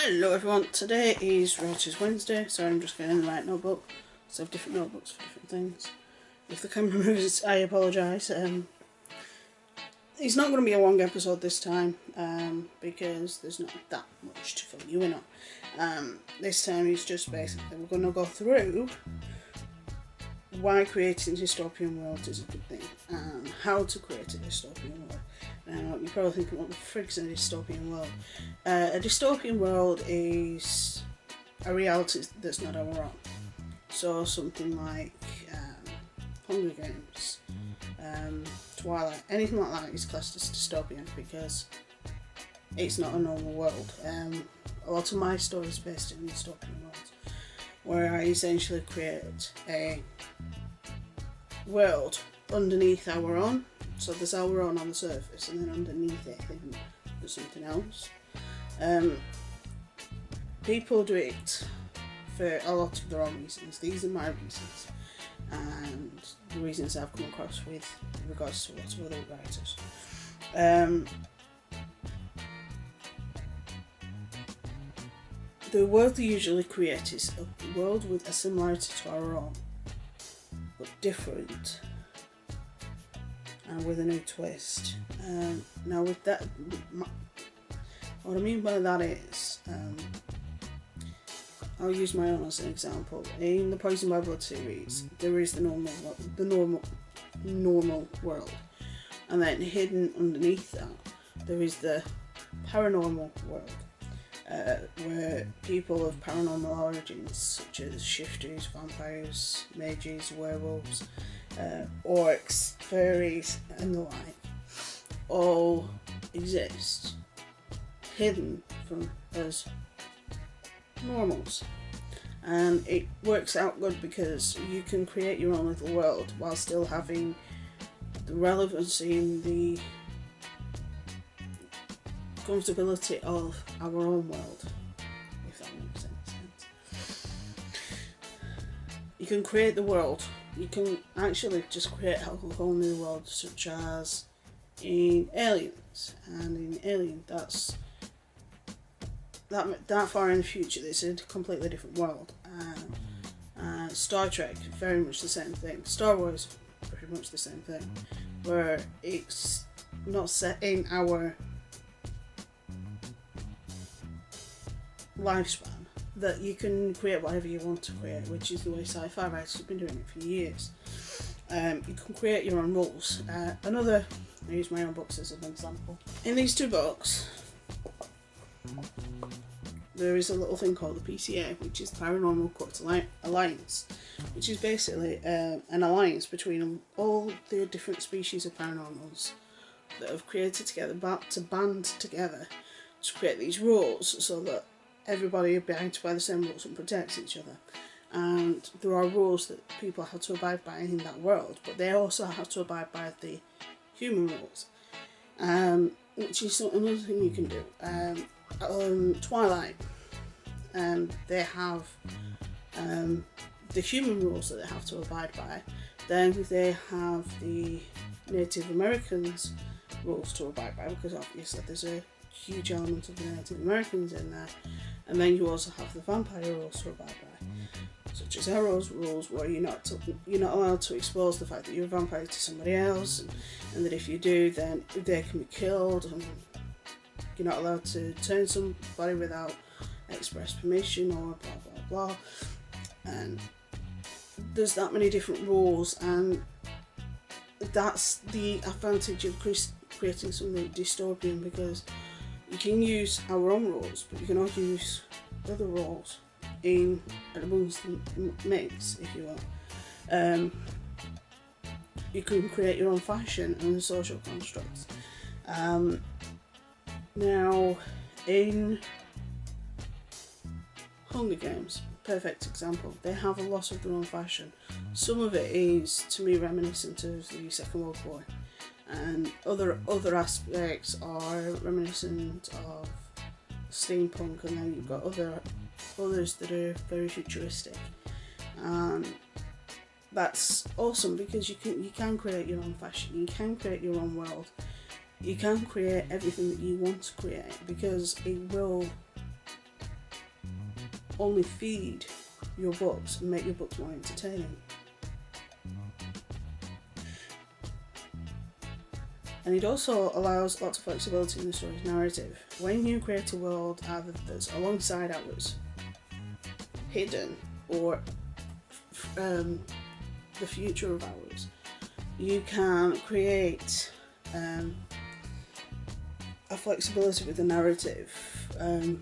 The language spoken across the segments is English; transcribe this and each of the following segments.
Hello everyone, today is Writers Wednesday, so I'm just getting the right notebook. So I have different notebooks for different things. If the camera moves, I apologise. It's not going to be a long episode this time, because there's not that much to fill you in on. This time it's just basically we're going to go through why creating a dystopian world is a good thing, and how to create a dystopian world. Now, you're probably thinking, what the frick's a dystopian world? A dystopian world is a reality that's not our own. So something like Hunger Games, Twilight, anything like that is classed as dystopian because it's not a normal world. A lot of my stories are based in dystopian worlds, where I essentially create a world underneath our own. So there's our own on the surface, and then underneath it there's something else. People do it for a lot of their own reasons. These are my reasons, and the reasons I've come across with regards to lots of other writers. The world they usually create is a world with a similarity to our own, but different, and with a new twist. Now with that, what I mean by that is, I'll use my own as an example. In the Poison by Blood series, there is the normal world, and then hidden underneath that, there is the paranormal world, where people of paranormal origins, such as shifters, vampires, mages, werewolves, orcs, fairies, and the like, all exist, hidden from us normals. And it works out good because you can create your own little world while still having the relevancy and the comfortability of our own world, if that makes any sense. You can create the world. You can actually just create a whole new world, such as in Aliens. And in Alien, that's that far in the future. It's a completely different world. Star Trek, very much the same thing. Star Wars, pretty much the same thing, where it's not set in our lifespan, that you can create whatever you want to create, which is the way sci-fi writers have been doing it for years. You can create your own rules. I use my own books as an example. In these two books, there is a little thing called the PCA, which is the Paranormal Court Alliance, which is basically an alliance between all the different species of paranormals that have created together, to band together to create these rules so that everybody abides by the same rules and protects each other. And there are rules that people have to abide by in that world, but they also have to abide by the human rules, which is another thing you can do. Twilight, they have the human rules that they have to abide by. Then they have the Native Americans rules to abide by, because obviously there's a huge element of the Native Americans in there. And then you also have the vampire rules to abide by, such as Arrow's rules, where you're not allowed to expose the fact that you're a vampire to somebody else, and that if you do, then they can be killed, and you're not allowed to turn somebody without express permission, or blah blah blah. And there's that many different rules, and that's the advantage of creating something dystopian, because you can use our own rules, but you can also use other rules in amongst the mix, if you will. You can create your own fashion and social constructs. Now, in Hunger Games, perfect example, they have a lot of their own fashion. Some of it is, to me, reminiscent of the Second World War, and other aspects are reminiscent of steampunk, and then you've got others that are very futuristic. That's awesome, because you can create your own fashion, you can create your own world, you can create everything that you want to create, because it will only feed your books and make your books more entertaining. And it also allows lots of flexibility in the story's narrative. When you create a world either that's alongside ours, hidden, or the future of ours, you can create a flexibility with the narrative. I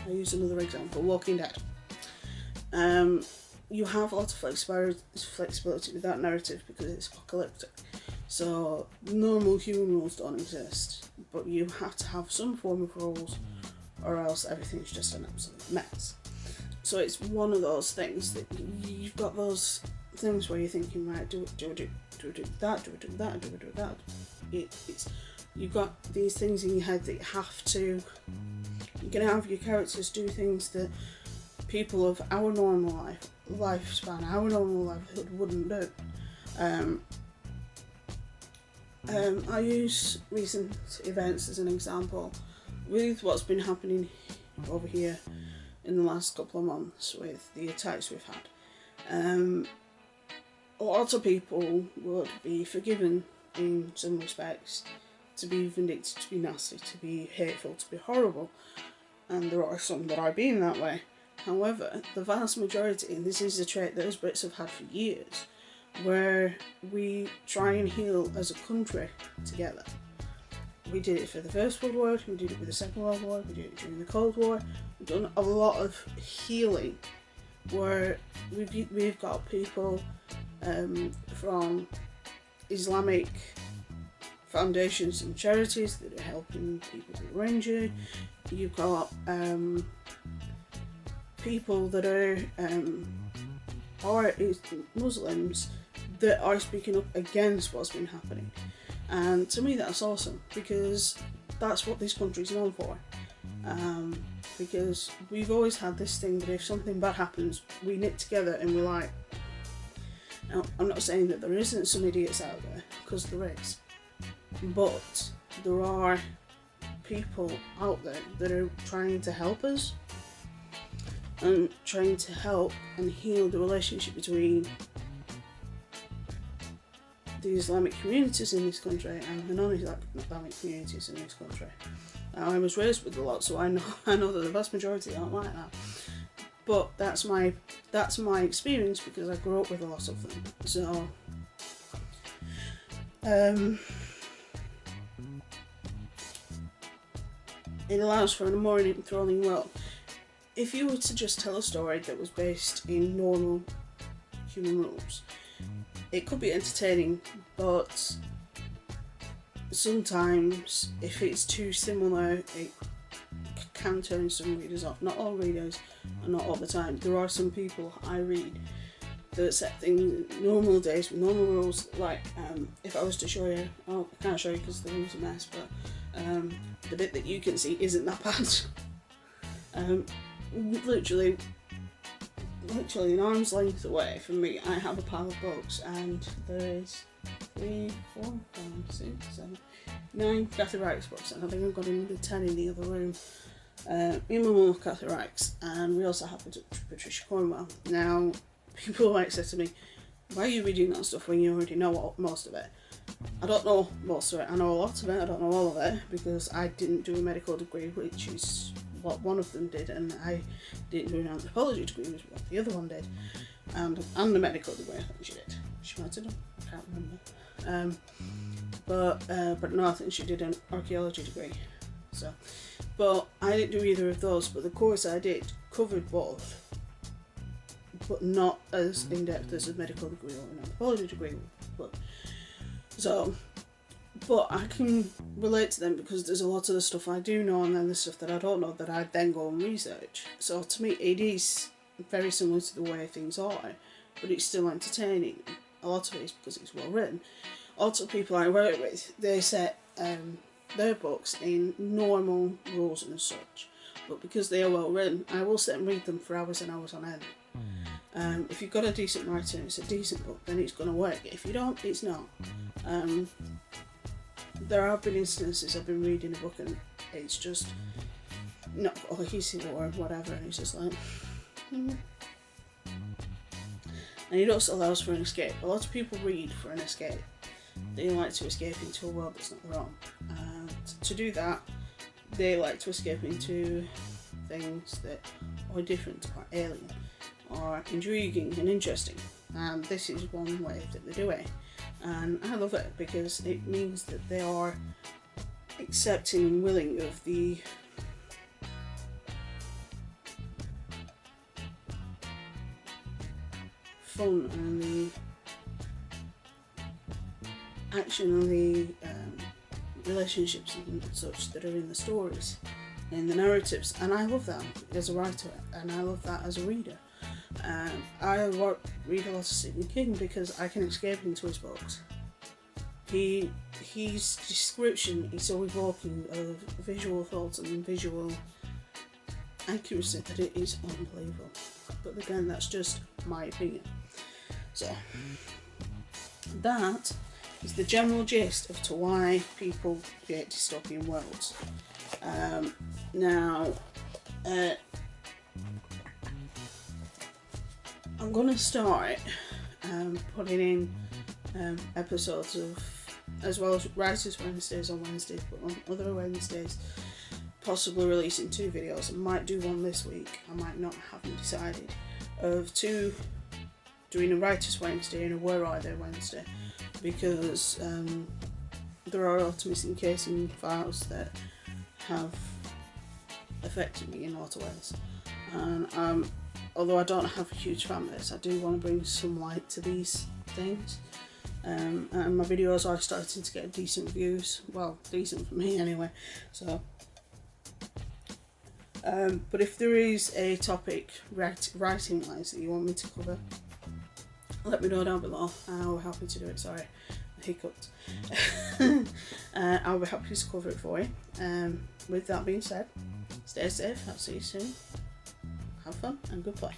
use another example, Walking Dead. You have a lot of flexibility with that narrative because it's apocalyptic. So normal human rules don't exist, but you have to have some form of rules or else everything's just an absolute mess. So it's one of those things that you've got those things where you're thinking, right, do that. You've got these things in your head that you're going to have your characters do things that people of our normal lifespan, our normal livelihood wouldn't do. I use recent events as an example with what's been happening over here in the last couple of months with the attacks we've had. Lots of people would be forgiven in some respects to be vindictive, to be nasty, to be hateful, to be horrible, and there are some that are being that way. However, the vast majority, and this is a trait that us Brits have had for years, where we try and heal as a country together. We did it for the First World War, we did it with the Second World War, we did it during the Cold War. We've done a lot of healing where we've got people from Islamic foundations and charities that are helping people who are injured. You've got people that are Muslims that are speaking up against what's been happening, and to me that's awesome because that's what this country's known for. Because we've always had this thing that if something bad happens, we knit together and we're like. Now, I'm not saying that there isn't some idiots out there, because there is, but there are people out there that are trying to help us and trying to help and heal the relationship between the Islamic communities in this country and the non-Islamic communities in this country. Now, I was raised with a lot, so I know that the vast majority aren't like that. But that's my experience because I grew up with a lot of them. So it allows for a more enthralling world. If you were to just tell a story that was based in normal human rules, it could be entertaining, but sometimes if it's too similar, it can turn some readers off. Not all readers, and not all the time. There are some people I read that set things normal days with normal rules. Like if I was to show you, I can't show you because the room's a mess, but the bit that you can see isn't that bad. Literally an arm's length away from me, I have a pile of books, and there is 3, 4, 5, 6, 7, 9 Kathy Reichs books, and I think I've got another 10 in the other room. Me and my mum have Kathy Reichs, and we also have Patricia Cornwell. Now, people might say to me, why are you reading that stuff when you already know most of it? I don't know most of it. I know a lot of it, I don't know all of it, because I didn't do a medical degree, which is what one of them did, and I didn't do an anthropology degree, which what the other one did, and the medical degree I think she did. She might have done, I can't remember. But no, I think she did an archaeology degree. So, but I didn't do either of those, but the course I did covered both, but not as in-depth as a medical degree or an anthropology degree would. So, but I can relate to them because there's a lot of the stuff I do know and then the stuff that I don't know that I then go and research. So to me it is very similar to the way things are, but it's still entertaining. A lot of it is because it's well written. Lots of people I work with, they set their books in normal rules and such, but because they are well written, I will sit and read them for hours and hours on end. If you've got a decent writer and it's a decent book, then it's going to work. If you don't, it's not. There have been instances I've been reading a book and it's just not cohesive or whatever, and it's just like, And it also allows for an escape. A lot of people read for an escape. They like to escape into a world that's not their own. And to do that, they like to escape into things that are different, or alien, or intriguing and interesting. And this is one way that they do it. And I love it because it means that they are accepting and willing of the fun and the action and the relationships and such that are in the stories, in the narratives. And I love that as a writer, and I love that as a reader. I read a lot of Stephen King because I can escape into his books. His description is so evoking of visual thoughts and visual accuracy that it is unbelievable. But again, that's just my opinion. So that is the general gist of to why people create dystopian worlds. Now, I'm going to start putting in episodes of, as well as Writers' Wednesdays on Wednesdays, but on other Wednesdays, possibly releasing 2 videos. I might do one this week, I might not, haven't decided, of 2, doing a Writers' Wednesday and a Where Are They Wednesday, because there are a lot of missing casing files that have affected me in a lot of ways. And although I don't have a huge fan base, I do want to bring some light to these things. And my videos are starting to get decent views. Well, decent for me anyway. So, but if there is a topic writing wise that you want me to cover, let me know down below. I'll be happy to do it. Sorry, I hiccuped. I'll be happy to cover it for you. With that being said, stay safe. I'll see you soon. Have fun and good play.